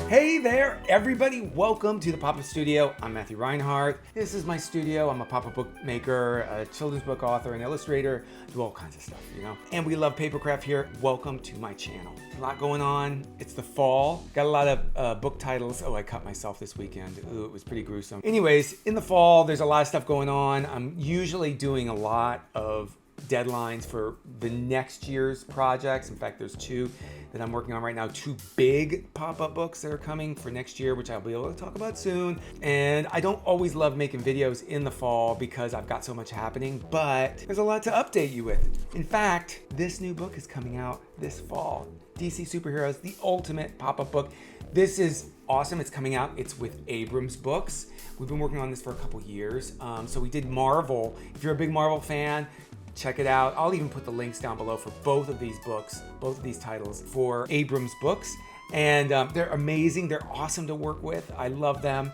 Hey there, everybody. Welcome to the Pop-Up Studio. I'm Matthew Reinhart. This is my studio. I'm a pop-up book maker, a children's book author, an illustrator, do all kinds of stuff, And we love Papercraft here. Welcome to my channel. A lot going on. It's the fall. Got a lot of book titles. Oh, I cut myself this weekend. Ooh, it was pretty gruesome. Anyways, in the fall, there's a lot of stuff going on. I'm usually doing a lot of deadlines for the next year's projects. In fact, there's two that I'm working on right now, two big pop-up books that are coming for next year, which I'll be able to talk about soon. And I don't always love making videos in the fall because I've got so much happening, but there's a lot to update you with. In fact, this new book is coming out this fall. DC Superheroes, the ultimate pop-up book. This is awesome. It's coming out. It's with Abrams Books. We've been working on this for a couple years. So we did Marvel. If you're a big Marvel fan, check it out. I'll even put the links down below for both of these books, both of these titles for Abrams Books. And they're amazing. They're awesome to work with. I love them.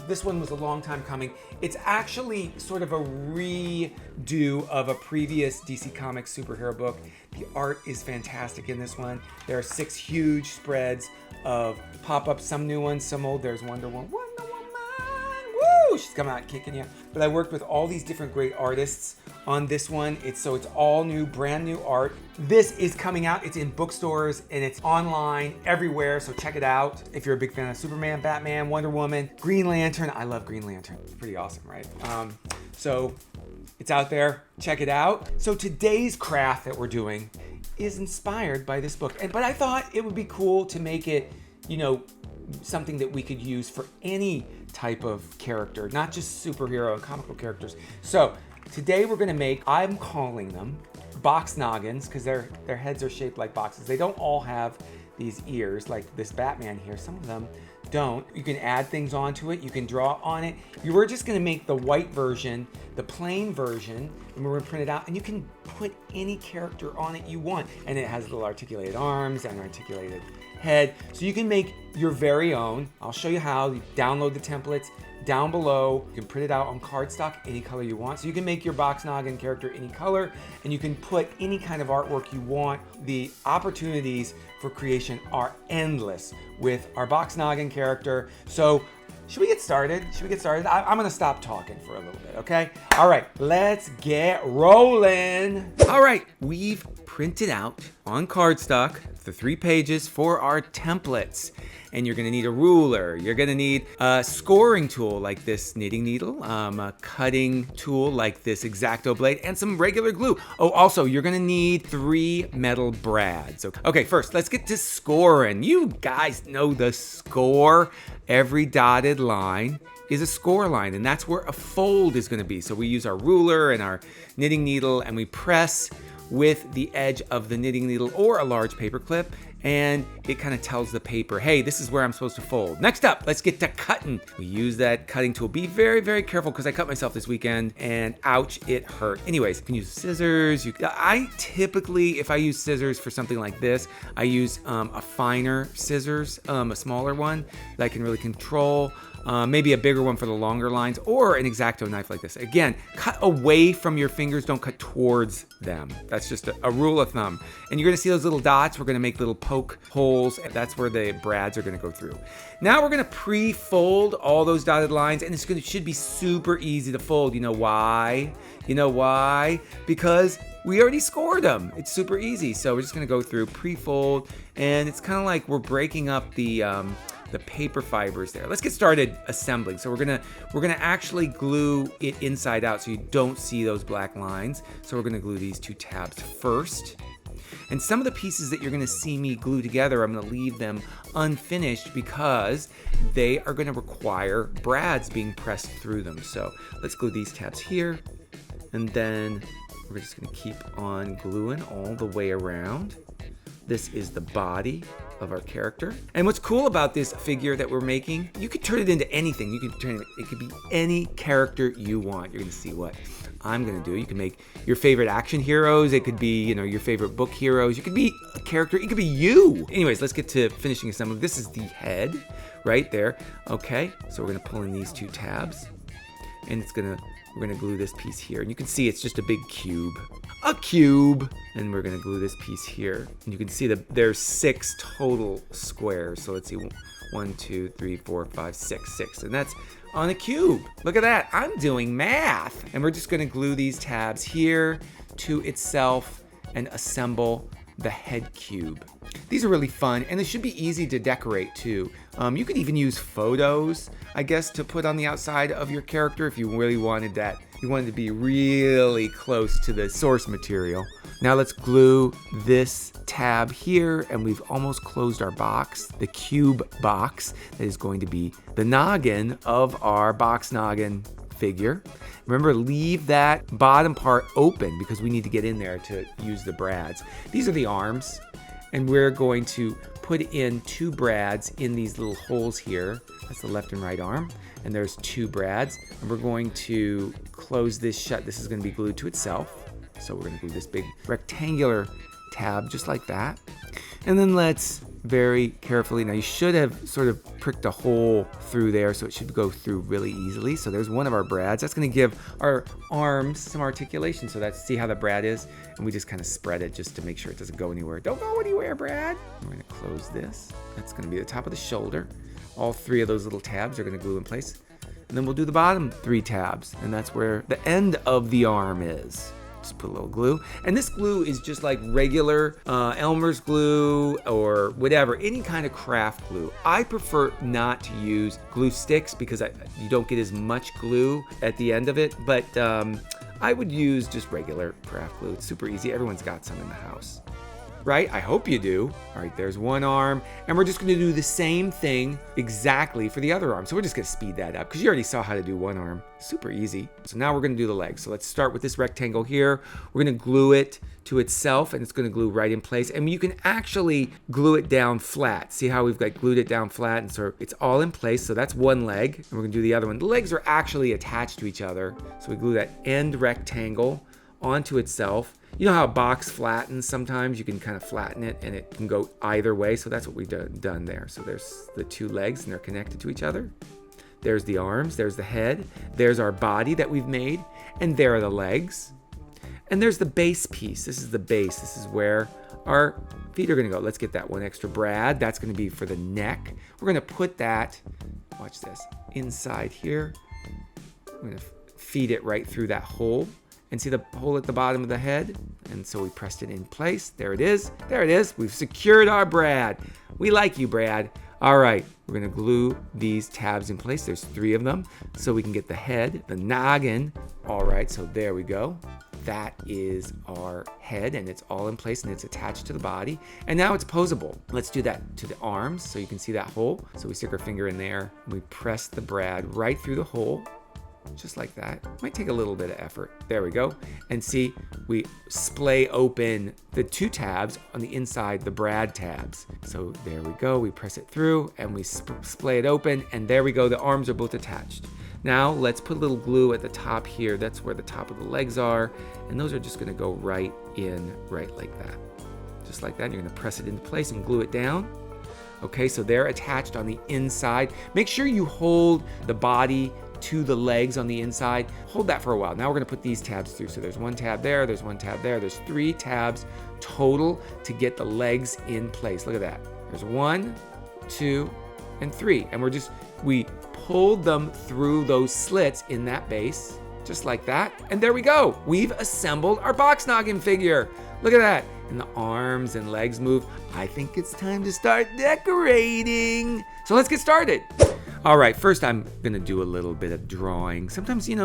This one was a long time coming. It's actually sort of a redo of a previous DC Comics superhero book. The art is fantastic in this one. There are 6 huge spreads of pop-ups, some new ones, some old. There's Wonder Woman. Woo! She's coming out kicking you. But I worked with all these different great artists on this one. It's all new, brand new art. This is coming out. It's in bookstores and it's online everywhere, so check it out. If you're a big fan of Superman, Batman, Wonder Woman, Green Lantern. I love Green Lantern. It's pretty awesome, right? So it's out there. Check it out. So today's craft that we're doing is inspired by this book. But I thought it would be cool to make it, something that we could use for any type of character, not just superhero and comical characters. So today we're gonna make, I'm calling them box noggins because their heads are shaped like boxes. They don't all have these ears like this Batman here. Some of them don't. You can add things onto it. You can draw on it. We're just gonna make the white version, the plain version, and we're gonna print it out, and you can put any character on it you want. And it has little articulated arms and articulated head. So you can make your very own. I'll show you how. You download the templates down below. You can print it out on cardstock, any color you want. So you can make your box noggin character any color, and you can put any kind of artwork you want. The opportunities for creation are endless with our box noggin character. So should we get started? I'm gonna stop talking for a little bit, okay? All right, let's get rolling. All right, we've printed out on cardstock the 3 pages for our templates. And you're gonna need a ruler. You're gonna need a scoring tool like this knitting needle, a cutting tool like this X-Acto blade, and some regular glue. Oh, also, you're gonna need 3 metal brads. Okay, first, let's get to scoring. You guys know the score. Every dotted line is a score line, and that's where a fold is gonna be. So we use our ruler and our knitting needle, and we press with the edge of the knitting needle or a large paper clip, and it kind of tells the paper, hey, this is where I'm supposed to fold. Next up, let's get to cutting. We use that cutting tool. Be very, very careful because I cut myself this weekend and ouch, it hurt. Anyways, you can use scissors. I typically, if I use scissors for something like this, I use a finer scissors, a smaller one that I can really control. Maybe a bigger one for the longer lines, or an X-Acto knife like this. Again, cut away from your fingers, don't cut towards them. That's just a rule of thumb. And you're gonna see those little dots. We're gonna make little poke holes, and that's where the brads are gonna go through. Now we're gonna pre-fold all those dotted lines, and should be super easy to fold. You know why? Because we already scored them. It's super easy. So we're just gonna go through pre-fold, and it's kind of like we're breaking up the paper fibers there. Let's get started assembling. So we're gonna actually glue it inside out so you don't see those black lines. So we're gonna glue these 2 tabs first. And some of the pieces that you're gonna see me glue together, I'm gonna leave them unfinished because they are gonna require brads being pressed through them. So let's glue these tabs here, and then we're just gonna keep on gluing all the way around. This is the body of our character. And what's cool about this figure that we're making, you could turn it into anything. It could be any character you want. You're gonna see what I'm gonna do. You can make your favorite action heroes. It could be, your favorite book heroes. You could be a character. It could be you. Anyways, let's get to finishing assembly. This is the head right there. Okay, so we're gonna pull in these 2 tabs, and we're gonna glue this piece here. And you can see it's just a big cube. And we're gonna glue this piece here. And you can see that there's 6 total squares. So let's see, 1, 2, 3, 4, 5, 6, 6. And that's on a cube. Look at that. I'm doing math. And we're just going to glue these tabs here to itself and assemble the head cube. These are really fun, and it should be easy to decorate too. You could even use photos, I guess, to put on the outside of your character if you really wanted that. You wanted to be really close to the source material. Now let's glue this tab here, and we've almost closed our box, the cube box that is going to be the noggin of our Box Noggin figure. Remember, leave that bottom part open because we need to get in there to use the brads. These are the arms, and we're going to put in 2 brads in these little holes here. That's the left and right arm, and there's 2 brads, and we're going to close this shut. This is going to be glued to itself, so we're going to glue this big rectangular tab just like that. And then let's very carefully, now you should have sort of pricked a hole through there, so it should go through really easily. So there's one of our brads. That's going to give our arms some articulation. So that's, see how the brad is? And we just kind of spread it just to make sure it doesn't go anywhere. Don't go anywhere, Brad. We're going to close this. That's going to be the top of the shoulder. All 3 of those little tabs are going to glue in place. And then we'll do the bottom 3 tabs, and that's where the end of the arm is. Just put a little glue. And this glue is just like regular Elmer's glue or whatever, any kind of craft glue. I prefer not to use glue sticks because you don't get as much glue at the end of it, but I would use just regular craft glue. It's super easy. Everyone's got some in the house, right? I hope you do. All right, there's one arm, and we're just gonna do the same thing exactly for the other arm. So we're just gonna speed that up because you already saw how to do one arm. Super easy. So now we're gonna do the legs. So let's start with this rectangle here. We're gonna glue it to itself, and it's gonna glue right in place. And you can actually glue it down flat. See how we've got glued it down flat, and so it's all in place. So that's one leg, and we're gonna do the other one. The legs are actually attached to each other. So we glue that end rectangle onto itself. You know how a box flattens sometimes? You can kind of flatten it and it can go either way. So that's what we've done there. So there's the 2 legs and they're connected to each other. There's the arms, there's the head, there's our body that we've made, and there are the legs. And there's the base piece. This is the base. This is where our feet are gonna go. Let's get that one extra brad. That's gonna be for the neck. We're gonna put that, watch this, inside here. I'm gonna feed it right through that hole. And see the hole at the bottom of the head? And so we pressed it in place. There it is. There it is. We've secured our brad. We like you, Brad. All right, we're gonna glue these tabs in place. There's 3 of them. So we can get the head, the noggin. All right, so there we go. That is our head, and it's all in place, and it's attached to the body. And now it's posable. Let's do that to the arms so you can see that hole. So we stick our finger in there, and we press the brad right through the hole. Just like that. Might take a little bit of effort. There we go. And see, we splay open the 2 tabs on the inside, the brad tabs. So there we go. We press it through and we splay it open, and there we go. The arms are both attached. Now let's put a little glue at the top here. That's where the top of the legs are, and those are just going to go right in, right like that. Just like that. You're going to press it into place and glue it down. Okay, so they're attached on the inside. Make sure you hold the body to the legs on the inside. Hold that for a while. Now we're gonna put these tabs through. So there's 1 tab there, there's 1 tab there, there's 3 tabs total to get the legs in place. Look at that. There's 1, 2, and 3. And we pulled them through those slits in that base, just like that. And there we go. We've assembled our Box Noggin figure. Look at that. And the arms and legs move. I think it's time to start decorating. So let's get started. All right, first I'm gonna do a little bit of drawing. Sometimes you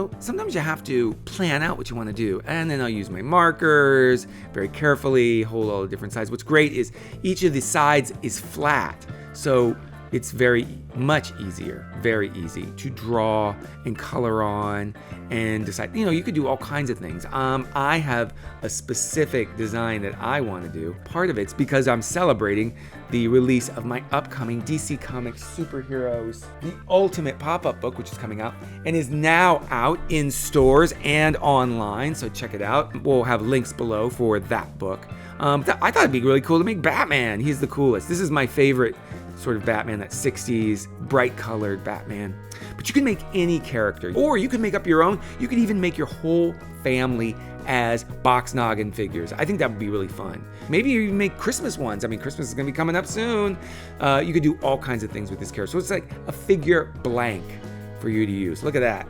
have to plan out what you wanna do. And then I'll use my markers very carefully, hold all the different sides. What's great is each of the sides is flat. So it's very much easier, very easy to draw and color on and decide. You could do all kinds of things. I have a specific design that I want to do. Part of it's because I'm celebrating the release of my upcoming DC Comics Superheroes, the Ultimate Pop-Up book, which is coming out and is now out in stores and online. So check it out. We'll have links below for that book. I thought it'd be really cool to make Batman. He's the coolest. This is my favorite sort of Batman, that 60s bright colored Batman. But you can make any character, or you can make up your own. You can even make your whole family as Box Noggin figures. I think that would be really fun. Maybe you even make Christmas ones. I mean, Christmas is gonna be coming up soon. You could do all kinds of things with this character. So it's like a figure blank for you to use. Look at that.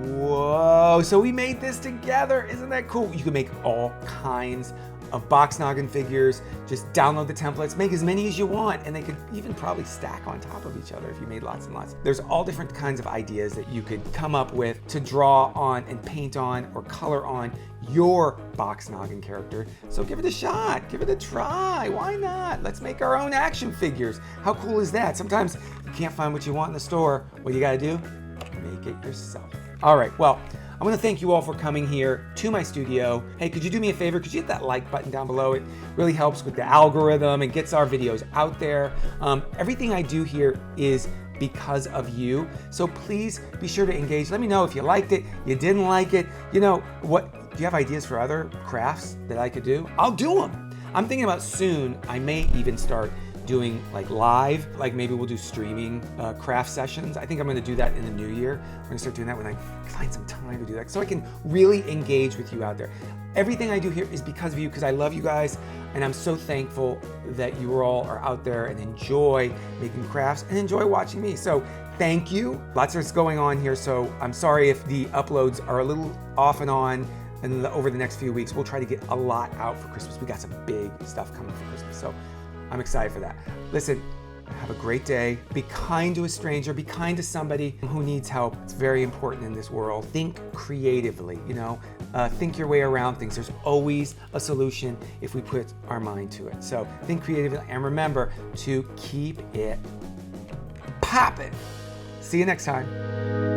Whoa, so we made this together. Isn't that cool? You can make all kinds of Box Noggin figures. Just download the templates, make as many as you want, and they could even probably stack on top of each other if you made lots and lots. There's all different kinds of ideas that you could come up with to draw on and paint on or color on your Box Noggin character. So give it a shot, give it a try. Why not? Let's make our own action figures. How cool is that? Sometimes you can't find what you want in the store. What you gotta do? Make it yourself. All right, well, I want to thank you all for coming here to my studio. Hey, could you do me a favor? Could you hit that like button down below? It really helps with the algorithm and gets our videos out there. Everything I do here is because of you. So please be sure to engage. Let me know if you liked it, you didn't like it. You know what? Do you have ideas for other crafts that I could do? I'll do them. I'm thinking about soon, I may even start doing like live, like maybe we'll do streaming craft sessions. I think I'm gonna do that in the new year. We're gonna start doing that when I find some time to do that so I can really engage with you out there. Everything I do here is because of you, because I love you guys, and I'm so thankful that you all are out there and enjoy making crafts and enjoy watching me. So thank you. Lots of what's going on here, so I'm sorry if the uploads are a little off and on. And over the next few weeks, we'll try to get a lot out for Christmas. We got some big stuff coming for Christmas, so I'm excited for that. Listen, have a great day. Be kind to a stranger. Be kind to somebody who needs help. It's very important in this world. Think creatively, you know? Think your way around things. There's always a solution if we put our mind to it. So think creatively, and remember to keep it popping. See you next time.